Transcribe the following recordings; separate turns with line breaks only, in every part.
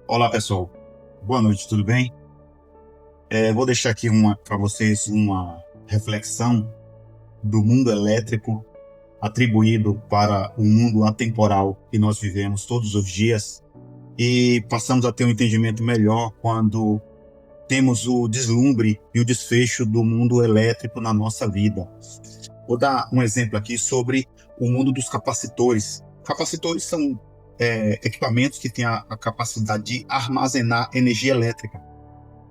Olá pessoal, boa noite, tudo bem? Vou deixar aqui para vocês uma reflexão do mundo elétrico atribuído para o mundo atemporal que nós vivemos todos os dias e passamos a ter um entendimento melhor quando temos o deslumbre e o desfecho do mundo elétrico na nossa vida. Vou dar um exemplo aqui sobre o mundo dos capacitores. Capacitores são equipamentos que têm a capacidade de armazenar energia elétrica.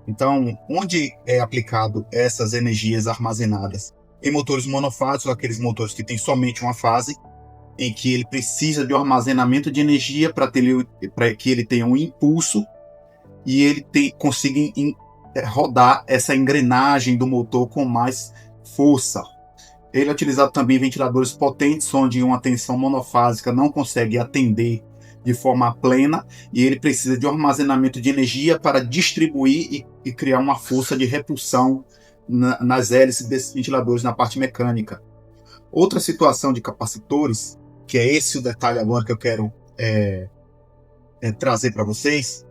Então, onde é aplicado essas energias armazenadas? Em motores monofásicos, aqueles motores que têm somente uma fase, em que ele precisa de um armazenamento de energia para que ele tenha um impulso e ele consiga rodar essa engrenagem do motor com mais força. Ele é utilizado também em ventiladores potentes, onde uma tensão monofásica não consegue atender de forma plena e ele precisa de um armazenamento de energia para distribuir e criar uma força de repulsão nas hélices desses ventiladores na parte mecânica. Outra situação de capacitores, que é esse o detalhe agora que eu quero trazer para vocês,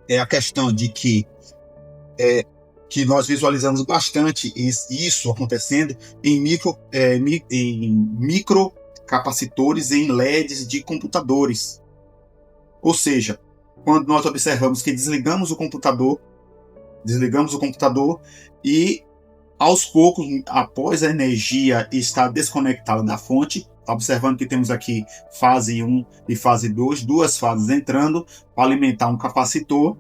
é a questão de que nós visualizamos bastante isso acontecendo em micro capacitores em LEDs de computadores. Ou seja, quando nós observamos que desligamos o computador e aos poucos, após a energia estar desconectada da fonte, observando que temos aqui fase 1 e fase 2, duas fases entrando para alimentar um capacitor.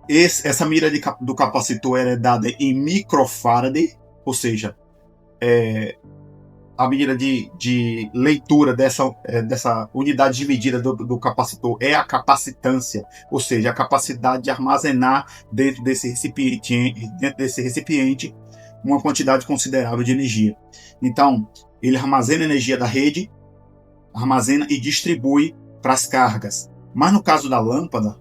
Essa mira do capacitor é dada em microfarad, ou seja, a medida de leitura dessa unidade de medida do capacitor é a capacitância, ou seja, a capacidade de armazenar dentro desse recipiente uma quantidade considerável de energia. Então, ele armazena energia da rede, armazena e distribui para as cargas. Mas no caso da lâmpada,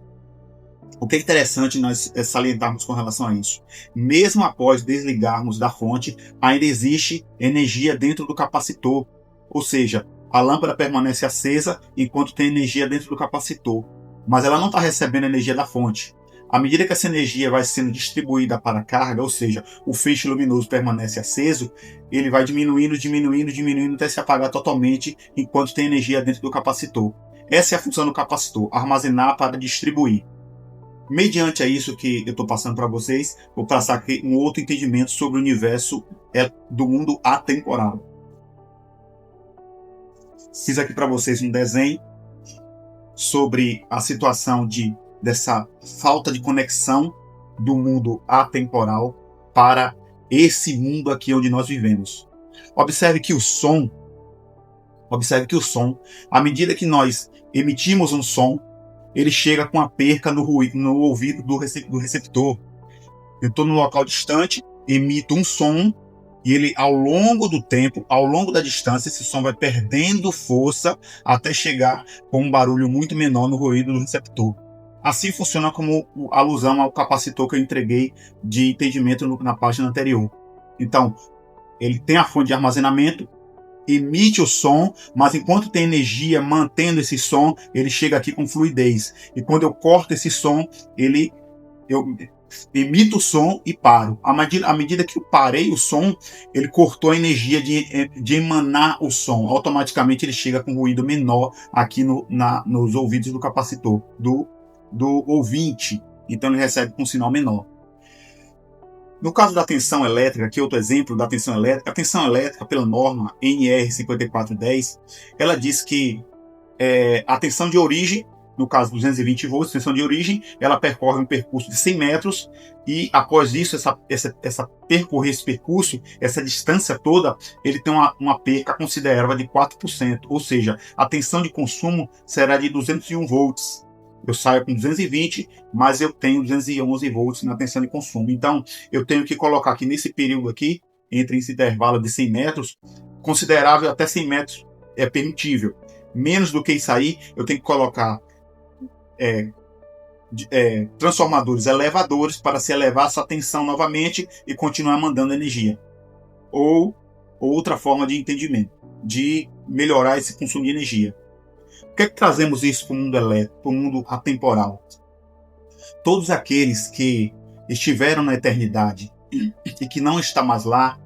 o que é interessante nós salientarmos com relação a isso? Mesmo após desligarmos da fonte, ainda existe energia dentro do capacitor. Ou seja, a lâmpada permanece acesa enquanto tem energia dentro do capacitor. Mas ela não está recebendo energia da fonte. À medida que essa energia vai sendo distribuída para a carga, ou seja, o feixe luminoso permanece aceso, ele vai diminuindo até se apagar totalmente enquanto tem energia dentro do capacitor. Essa é a função do capacitor, armazenar para distribuir. Mediante a isso que eu estou passando para vocês, vou passar aqui um outro entendimento sobre o universo do mundo atemporal. Fiz aqui para vocês um desenho sobre a situação dessa falta de conexão do mundo atemporal para esse mundo aqui onde nós vivemos. Observe que o som, à medida que nós emitimos um som, ele chega com a perca no ouvido do receptor. Eu estou num local distante, emito um som, e ele, ao longo do tempo, ao longo da distância, esse som vai perdendo força até chegar com um barulho muito menor no ruído do receptor. Assim funciona como alusão ao capacitor que eu entreguei de entendimento na página anterior. Então, ele tem a fonte de armazenamento, emite o som, mas enquanto tem energia mantendo esse som, ele chega aqui com fluidez. E quando eu corto esse som, eu emito o som e paro. À medida que eu parei o som, ele cortou a energia de emanar o som. Automaticamente ele chega com ruído menor aqui nos ouvidos do capacitor, do ouvinte. Então ele recebe com um sinal menor. No caso da tensão elétrica, aqui outro exemplo da tensão elétrica, a tensão elétrica, pela norma NR 5410, ela diz que a tensão de origem, no caso 220 volts, tensão de origem, ela percorre um percurso de 100 metros e após isso, percorrer esse percurso, essa distância toda, ele tem uma perca considerável de 4%, ou seja, a tensão de consumo será de 201 volts. Eu saio com 220, mas eu tenho 211 volts na tensão de consumo. Então, eu tenho que colocar aqui nesse período aqui, entre esse intervalo de 100 metros, considerável até 100 metros é permitível. Menos do que isso aí, eu tenho que colocar transformadores elevadores para se elevar essa tensão novamente e continuar mandando energia. Ou outra forma de entendimento, de melhorar esse consumo de energia. Por que trazemos isso para o mundo elétrico, para o mundo atemporal? Todos aqueles que estiveram na eternidade e que não estão mais lá,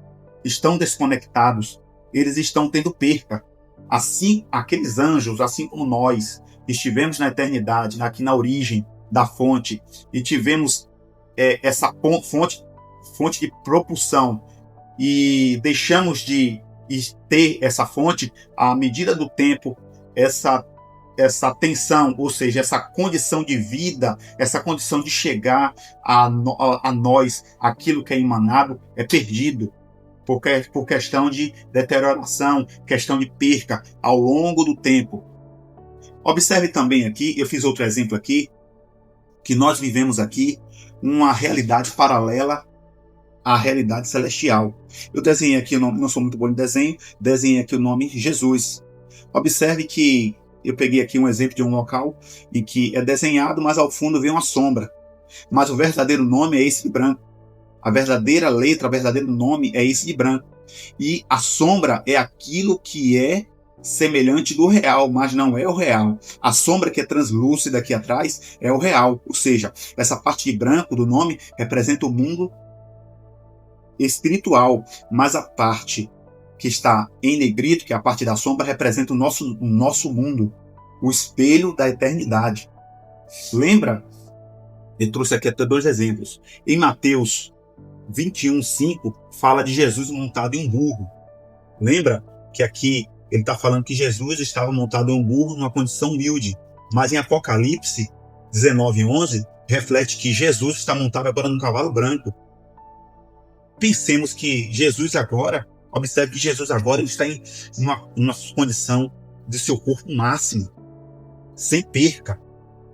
estão desconectados, eles estão tendo perca. Assim, aqueles anjos, assim como nós, estivemos na eternidade, aqui na origem da fonte, e tivemos essa fonte de propulsão, e deixamos de ter essa fonte, à medida do tempo, essa tensão, ou seja, essa condição de vida, essa condição de chegar a nós, aquilo que é emanado, é perdido. Por questão de deterioração, questão de perca ao longo do tempo. Observe também aqui, eu fiz outro exemplo aqui, que nós vivemos aqui uma realidade paralela à realidade celestial. Eu desenhei aqui o nome, não sou muito bom em desenho, desenhei aqui o nome Jesus. Observe que eu peguei aqui um exemplo de um local em que é desenhado, mas ao fundo vem uma sombra. Mas o verdadeiro nome é esse de branco. A verdadeira letra, o verdadeiro nome é esse de branco. E a sombra é aquilo que é semelhante do real, mas não é o real. A sombra que é translúcida aqui atrás é o real. Ou seja, essa parte de branco do nome representa o mundo espiritual, mas a parte que está em negrito, que é a parte da sombra, representa o nosso mundo, o espelho da eternidade. Lembra? Eu trouxe aqui até 2 exemplos. Em Mateus 21:5 fala de Jesus montado em um burro. Lembra que aqui ele está falando que Jesus estava montado em um burro numa condição humilde. Mas em Apocalipse 19:11 reflete que Jesus está montado agora num cavalo branco. Pensemos que Jesus agora, observe que Jesus agora ele está em uma condição de seu corpo máximo, sem perca,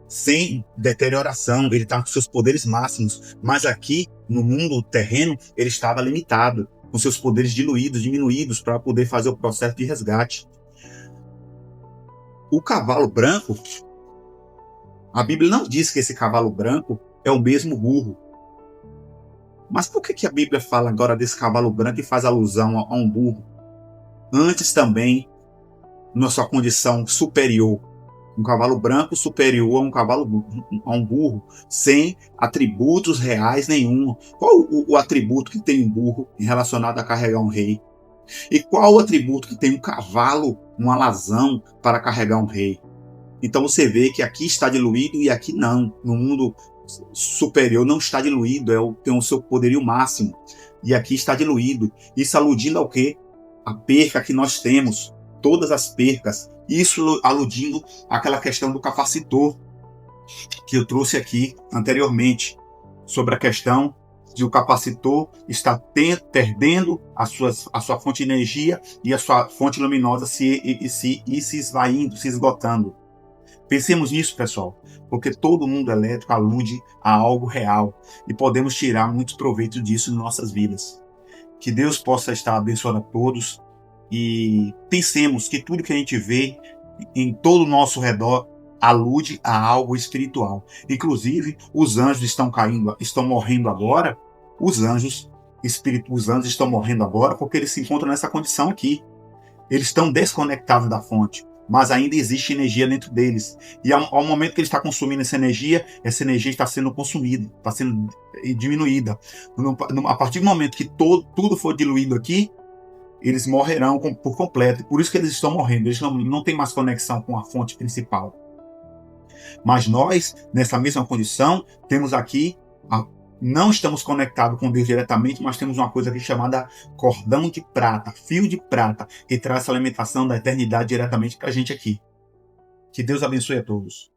sem deterioração, ele está com seus poderes máximos. Mas aqui, no mundo terreno, ele estava limitado, com seus poderes diluídos, diminuídos, para poder fazer o processo de resgate. O cavalo branco, a Bíblia não diz que esse cavalo branco é o mesmo burro. Mas por que a Bíblia fala agora desse cavalo branco e faz alusão a um burro? Antes também, na sua condição superior, um cavalo branco superior a um burro, sem atributos reais nenhum. Qual o atributo que tem um burro relacionado a carregar um rei? E qual o atributo que tem um cavalo, um alazão, para carregar um rei? Então você vê que aqui está diluído e aqui não. No mundo superior não está diluído, tem o seu poderio máximo. E aqui está diluído. Isso aludindo ao quê? A perca que nós temos. Todas as percas. Isso aludindo àquela questão do capacitor que eu trouxe aqui anteriormente, sobre a questão de o capacitor estar perdendo a sua fonte de energia e a sua fonte luminosa se esvaindo, se esgotando. Pensemos nisso, pessoal, porque todo mundo elétrico alude a algo real e podemos tirar muitos proveitos disso em nossas vidas. Que Deus possa estar abençoando a todos. E pensemos que tudo que a gente vê em todo o nosso redor alude a algo espiritual. Inclusive, os anjos estão morrendo agora. Os anjos estão morrendo agora porque eles se encontram nessa condição aqui. Eles estão desconectados da fonte, mas ainda existe energia dentro deles. E ao momento que ele está consumindo essa energia está sendo consumida, está sendo diminuída. A partir do momento que tudo for diluído aqui, eles morrerão por completo. Por isso que eles estão morrendo. Eles não têm mais conexão com a fonte principal. Mas nós, nessa mesma condição, temos aqui, não estamos conectados com Deus diretamente, mas temos uma coisa aqui chamada cordão de prata, fio de prata, que traz essa alimentação da eternidade diretamente para a gente aqui. Que Deus abençoe a todos.